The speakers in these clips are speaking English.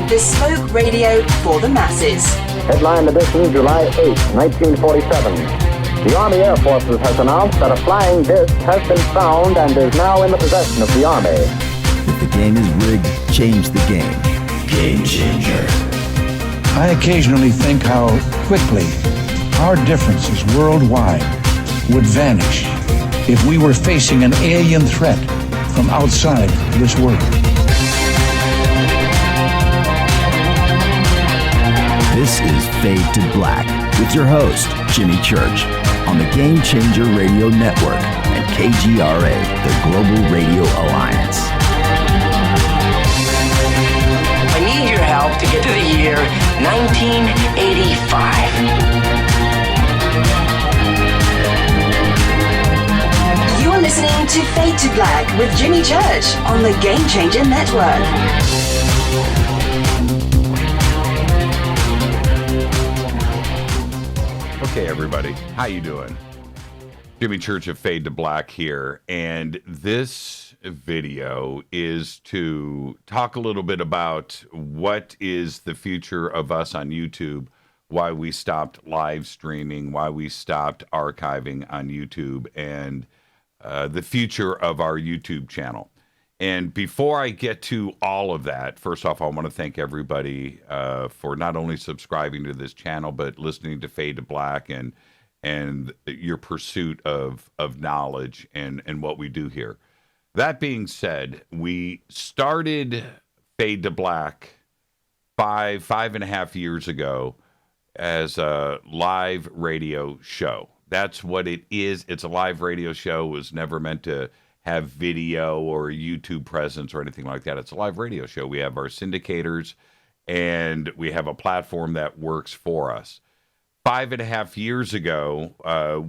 Bespoke radio for the masses. Headline edition, July 8, 1947. The Army Air Forces has announced that a flying disc has been found and is now in the possession of the Army. If the game is rigged, change the game. Game changer. I occasionally think how quickly our differences worldwide would vanish if we were facing an alien threat from outside this world. This is Fade to Black with your host, Jimmy Church, on the Game Changer Radio Network and KGRA, the Global Radio Alliance. I need your help to get to the year 1985. You are listening to Fade to Black with Jimmy Church on the Game Changer Network. Okay, everybody, how you doing? Jimmy Church of Fade to Black here, and this video is to talk a little bit about what is the future of us on YouTube, why we stopped live streaming, why we stopped archiving on YouTube, and the future of our YouTube channel. And before I get to all of that, first off, I want to thank everybody for not only subscribing to this channel, but listening to Fade to Black and your pursuit of knowledge and what we do here. That being said, we started Fade to Black five and a half years ago as a live radio show. That's what it is. It's a live radio show. It was never meant to have video or YouTube presence or anything like that. It's a live radio show. We have our syndicators and we have a platform that works for us. 5.5 years ago,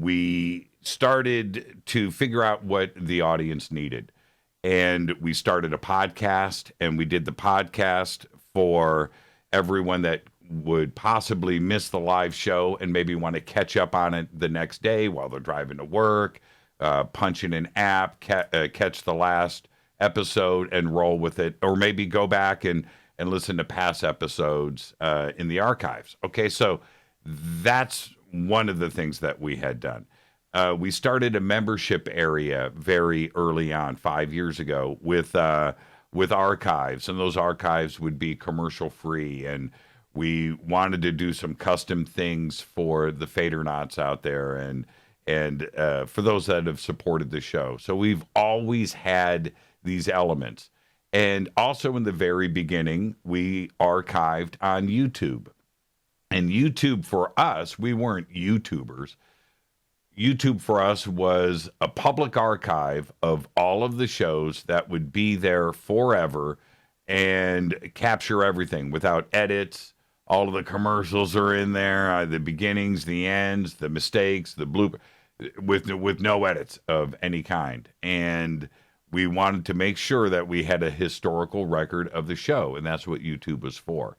we started to figure out what the audience needed. And we started a podcast, and we did the podcast for everyone that would possibly miss the live show and maybe want to catch up on it the next day while they're driving to work, punch in an app, catch the last episode and roll with it, or maybe go back and listen to past episodes in the archives. Okay, so that's one of the things that we had done. We started a membership area very early on, 5 years ago, with archives, and those archives would be commercial free, and we wanted to do some custom things for the Fadernauts out there and for those that have supported the show. So we've always had these elements. And also in the very beginning, we archived on YouTube. And YouTube for us, we weren't YouTubers. YouTube for us was a public archive of all of the shows that would be there forever and capture everything without edits. All of the commercials are in there, the beginnings, the ends, the mistakes, the blooper, with no edits of any kind. And we wanted to make sure that we had a historical record of the show, and that's what YouTube was for.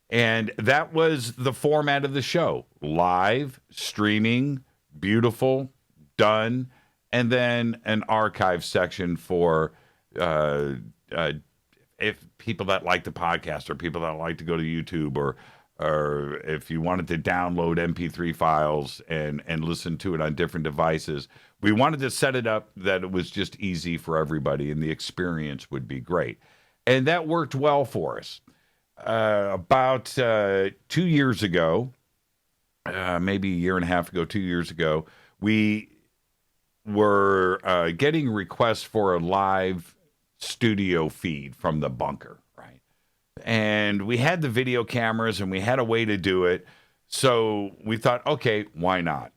And that was the format of the show. Live, streaming, beautiful, done, and then an archive section for if people that like the podcast or people that like to go to YouTube or if you wanted to download MP3 files and listen to it on different devices. We wanted to set it up that it was just easy for everybody and the experience would be great. And that worked well for us. About 2 years ago, maybe a year and a half ago, 2 years ago, we were getting requests for a live studio feed from the bunker, right? And we had the video cameras and we had a way to do it. So we thought, okay, why not?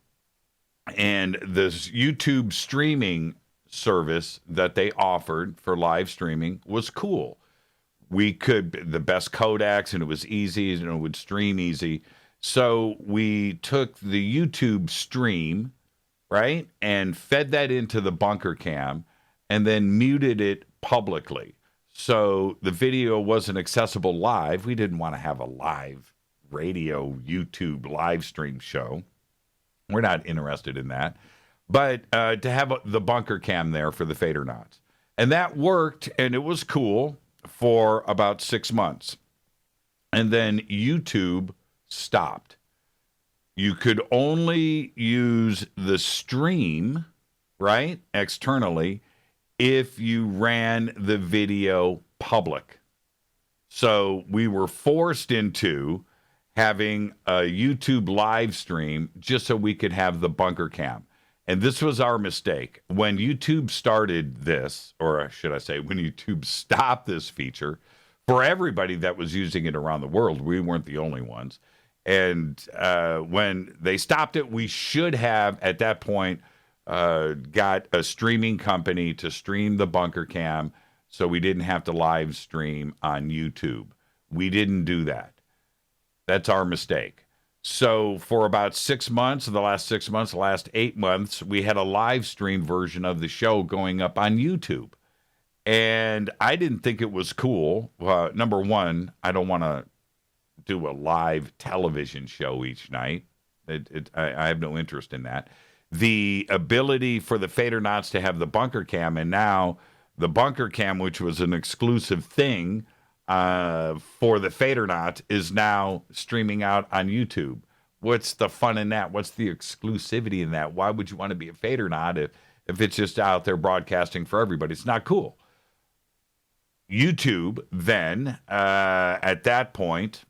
And this YouTube streaming service that they offered for live streaming was cool. We could, the best codecs, and it was easy, and it would stream easy. So we took the YouTube stream, right, and fed that into the bunker cam and then muted it publicly. So the video wasn't accessible live. We didn't want to have a live radio YouTube live stream show. We're not interested in that. But to have the bunker cam there for the Fadernauts. And that worked, and it was cool for about 6 months. And then YouTube stopped. You could only use the stream, right, externally, if you ran the video public. So we were forced into having a YouTube live stream just so we could have the bunker cam. And this was our mistake. When YouTube started this, or should I say, when YouTube stopped this feature, for everybody that was using it around the world, we weren't the only ones. And when they stopped it, we should have, at that point, got a streaming company to stream the bunker cam so we didn't have to live stream on YouTube. We didn't do that. That's our mistake. So for about 6 months, the last 8 months, we had a live stream version of the show going up on YouTube. And I didn't think it was cool. Number one, I don't want to do a live television show each night. I have no interest in that. The ability for the Fadernauts to have the bunker cam, and now the bunker cam, which was an exclusive thing for the Fadernaut, is now streaming out on YouTube. What's the fun in that? What's the exclusivity in that? Why would you want to be a Fadernaut if it's just out there broadcasting for everybody? It's not cool. YouTube then, at that point,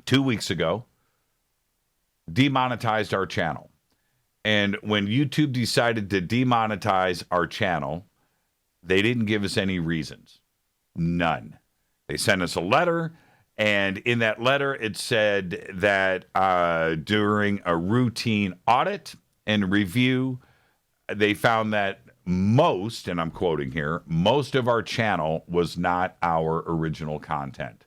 2 weeks ago, demonetized our channel. And when YouTube decided to demonetize our channel, they didn't give us any reasons. None. They sent us a letter, and in that letter, it said that during a routine audit and review, they found that most, and I'm quoting here, most of our channel was not our original content.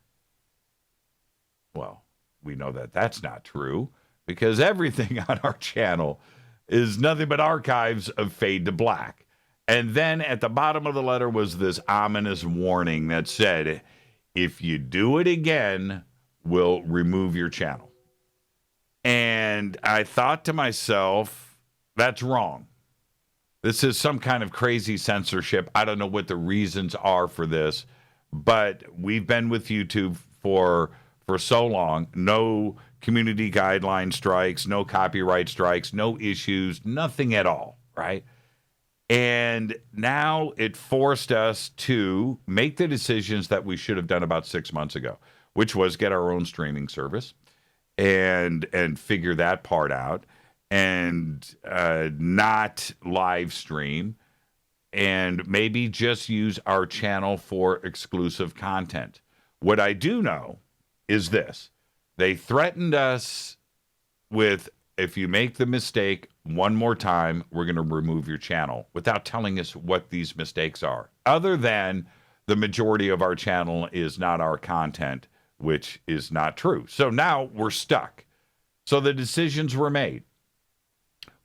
Well, we know that that's not true because everything on our channel is nothing but archives of Fade to Black. And then at the bottom of the letter was this ominous warning that said, if you do it again, we'll remove your channel. And I thought to myself, that's wrong. This is some kind of crazy censorship. I don't know what the reasons are for this, but we've been with YouTube for so long. No community guideline strikes, no copyright strikes, no issues, nothing at all, right? And now it forced us to make the decisions that we should have done about 6 months ago, which was get our own streaming service and figure that part out, and not live stream, and maybe just use our channel for exclusive content. What I do know is this. They threatened us with, if you make the mistake one more time, we're going to remove your channel, without telling us what these mistakes are, other than the majority of our channel is not our content, which is not true. So now we're stuck. So the decisions were made.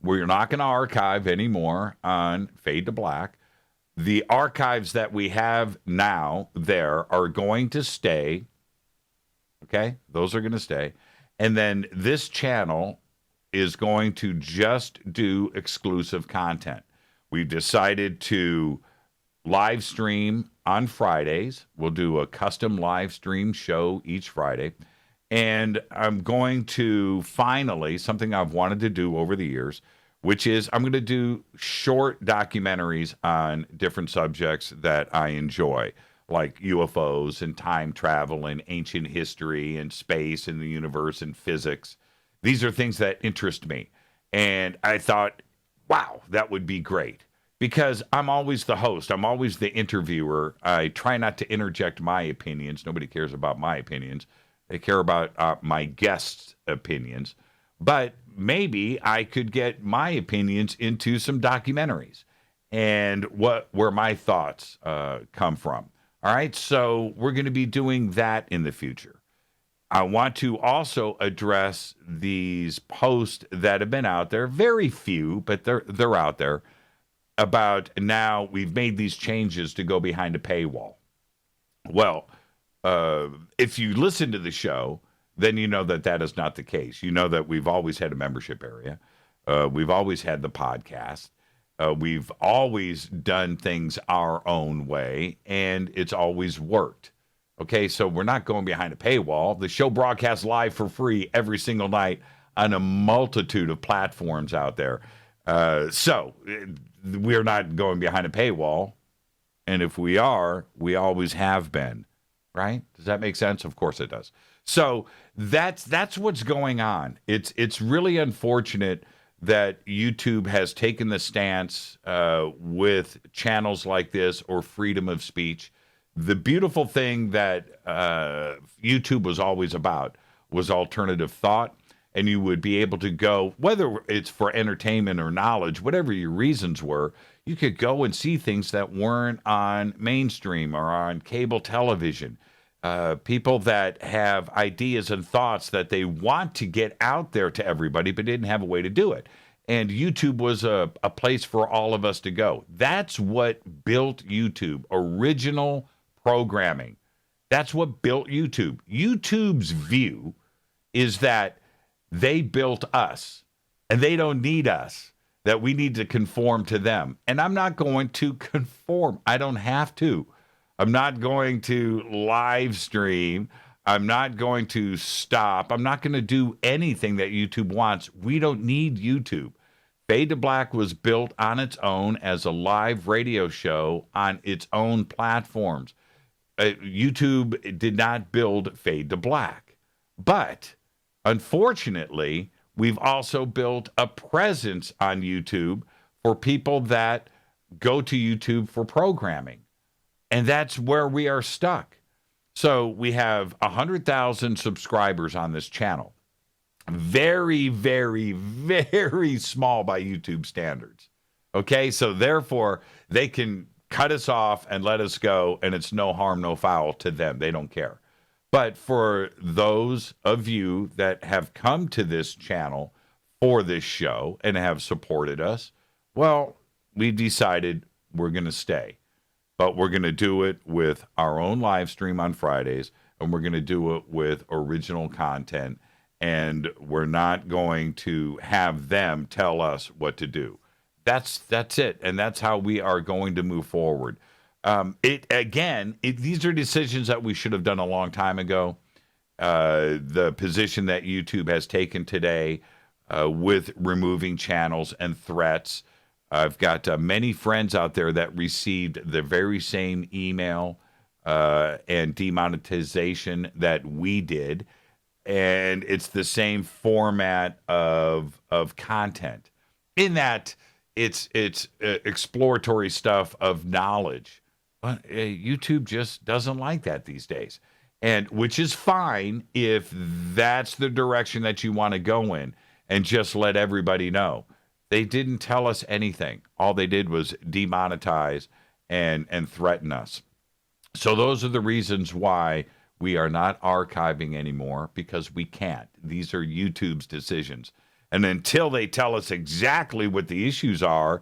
We're not going to archive anymore on Fade to Black. The archives that we have now there are going to stay. Okay? Those are going to stay. And then this channel is going to just do exclusive content. We've decided to live stream on Fridays. We'll do a custom live stream show each Friday. And I'm going to finally, something I've wanted to do over the years, which is I'm going to do short documentaries on different subjects that I enjoy, like UFOs and time travel and ancient history and space and the universe and physics. These are things that interest me. And I thought, wow, that would be great. Because I'm always the host. I'm always the interviewer. I try not to interject my opinions. Nobody cares about my opinions. They care about my guests' opinions. But maybe I could get my opinions into some documentaries and where my thoughts come from. All right, so we're going to be doing that in the future. I want to also address these posts that have been out there, very few, but they're out there, about now we've made these changes to go behind a paywall. Well, if you listen to the show, then you know that that is not the case. You know that we've always had a membership area. We've always had the podcast. We've always done things our own way, and it's always worked. Okay, so we're not going behind a paywall. The show broadcasts live for free every single night on a multitude of platforms out there. So we're not going behind a paywall. And if we are, we always have been. Right? Does that make sense? Of course it does. So that's what's going on. It's really unfortunate that YouTube has taken the stance with channels like this or freedom of speech. The beautiful thing that YouTube was always about was alternative thought, and you would be able to go, whether it's for entertainment or knowledge, whatever your reasons were, you could go and see things that weren't on mainstream or on cable television. People that have ideas and thoughts that they want to get out there to everybody, but didn't have a way to do it. And YouTube was a place for all of us to go. That's what built YouTube, original programming. That's what built YouTube. YouTube's view is that they built us, and they don't need us, that we need to conform to them. And I'm not going to conform. I don't have to. I'm not going to live stream. I'm not going to stop. I'm not going to do anything that YouTube wants. We don't need YouTube. Fade to Black was built on its own as a live radio show on its own platforms. YouTube did not build Fade to Black. But unfortunately, we've also built a presence on YouTube for people that go to YouTube for programming. And that's where we are stuck. So we have 100,000 subscribers on this channel. Very, very, very small by YouTube standards. Okay, so therefore, they can cut us off and let us go, and it's no harm, no foul to them. They don't care. But for those of you that have come to this channel for this show and have supported us, well, we decided we're going to stay. But we're going to do it with our own live stream on Fridays, and we're going to do it with original content, and we're not going to have them tell us what to do. That's it, and that's how we are going to move forward. These are decisions that we should have done a long time ago. The position that YouTube has taken today with removing channels and threats. I've got many friends out there that received the very same email and demonetization that we did, and it's the same format of content. In that, it's exploratory stuff of knowledge. But YouTube just doesn't like that these days, and which is fine if that's the direction that you want to go in, and just let everybody know. They didn't tell us anything. All they did was demonetize and threaten us. So those are the reasons why we are not archiving anymore, because we can't. These are YouTube's decisions. And until they tell us exactly what the issues are,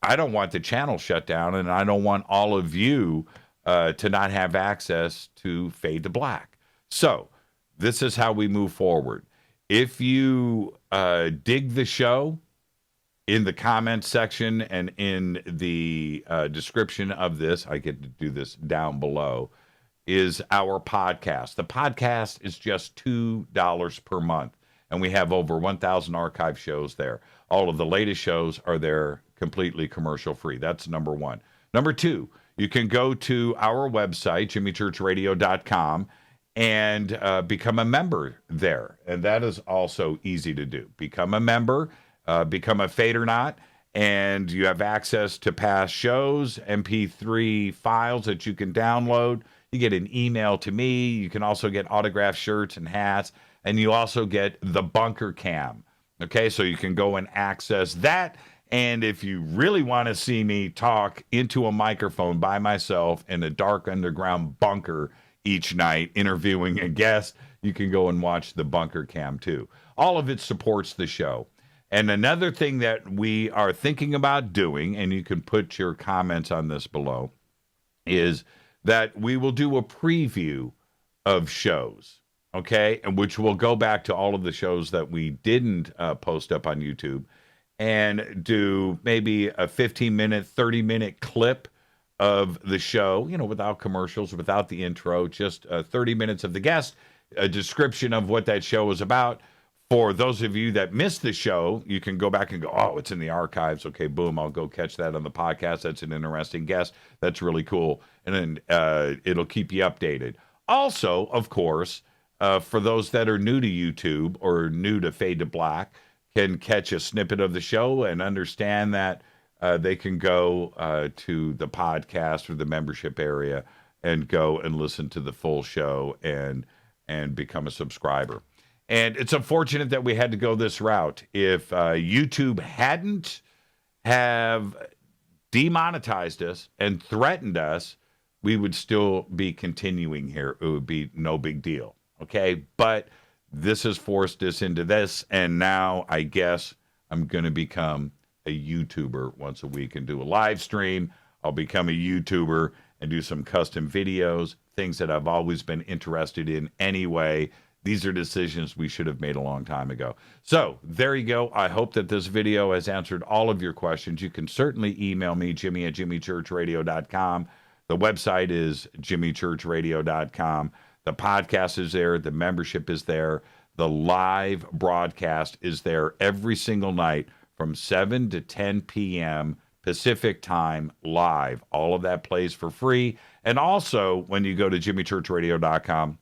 I don't want the channel shut down, and I don't want all of you to not have access to Fade to Black. So this is how we move forward. If you dig the show, in the comments section and in the description of this, I get to do this down below, is our podcast. The podcast is just $2 per month, and we have over 1,000 archive shows there. All of the latest shows are there completely commercial free. That's number one. Number two, you can go to our website, jimmychurchradio.com, and become a member there. And that is also easy to do. Become a member. Become a Fadernaut, and you have access to past shows, MP3 files that you can download. You get an email to me. You can also get autographed shirts and hats, and you also get the bunker cam. Okay, so you can go and access that. And if you really want to see me talk into a microphone by myself in a dark underground bunker each night, interviewing a guest, you can go and watch the bunker cam too. All of it supports the show. And another thing that we are thinking about doing, and you can put your comments on this below, is that we will do a preview of shows, okay? And which will go back to all of the shows that we didn't post up on YouTube, and do maybe a 15-minute, 30-minute clip of the show, without commercials, without the intro, just 30 minutes of the guest, a description of what that show is about. For those of you that missed the show, you can go back and go, oh, it's in the archives. Okay, boom, I'll go catch that on the podcast. That's an interesting guest. That's really cool. And then it'll keep you updated. Also, of course, for those that are new to YouTube or new to Fade to Black, can catch a snippet of the show and understand that they can go to the podcast or the membership area and go and listen to the full show and become a subscriber. And it's unfortunate that we had to go this route. If YouTube hadn't have demonetized us and threatened us, we would still be continuing here. It would be no big deal, okay? But this has forced us into this, and now I guess I'm going to become a YouTuber once a week and do a live stream. I'll become a YouTuber and do some custom videos, things that I've always been interested in anyway. These are decisions we should have made a long time ago. So there you go. I hope that this video has answered all of your questions. You can certainly email me, Jimmy@jimmychurchradio.com. The website is jimmychurchradio.com. The podcast is there. The membership is there. The live broadcast is there every single night from 7 to 10 p.m. Pacific time live. All of that plays for free. And also, when you go to jimmychurchradio.com,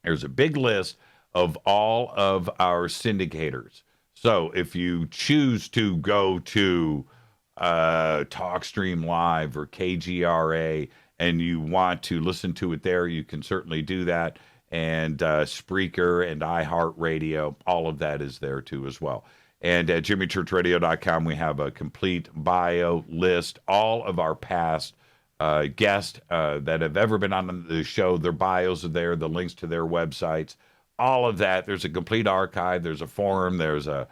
there's a big list of all of our syndicators. So if you choose to go to TalkStream Live or KGRA and you want to listen to it there, you can certainly do that. And Spreaker and iHeartRadio, all of that is there too as well. And at jimmychurchradio.com, we have a complete bio list, all of our past guests that have ever been on the show. Their bios are there, the links to their websites, all of that. There's a complete archive. There's a forum. There's a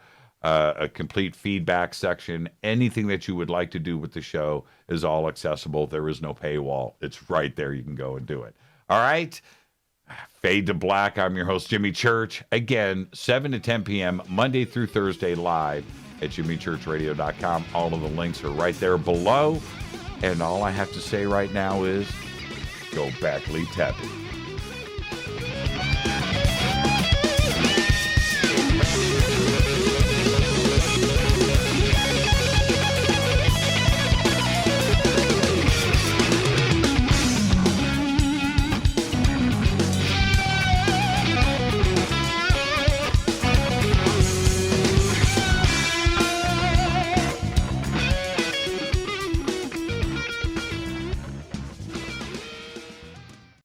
complete feedback section. Anything that you would like to do with the show is all accessible. There is no paywall. It's right there. You can go and do it. All right. Fade to Black. I'm your host, Jimmy Church. Again, 7 to 10 p.m., Monday through Thursday, live at jimmychurchradio.com. All of the links are right there below. And all I have to say right now is go back, Lee Tappy.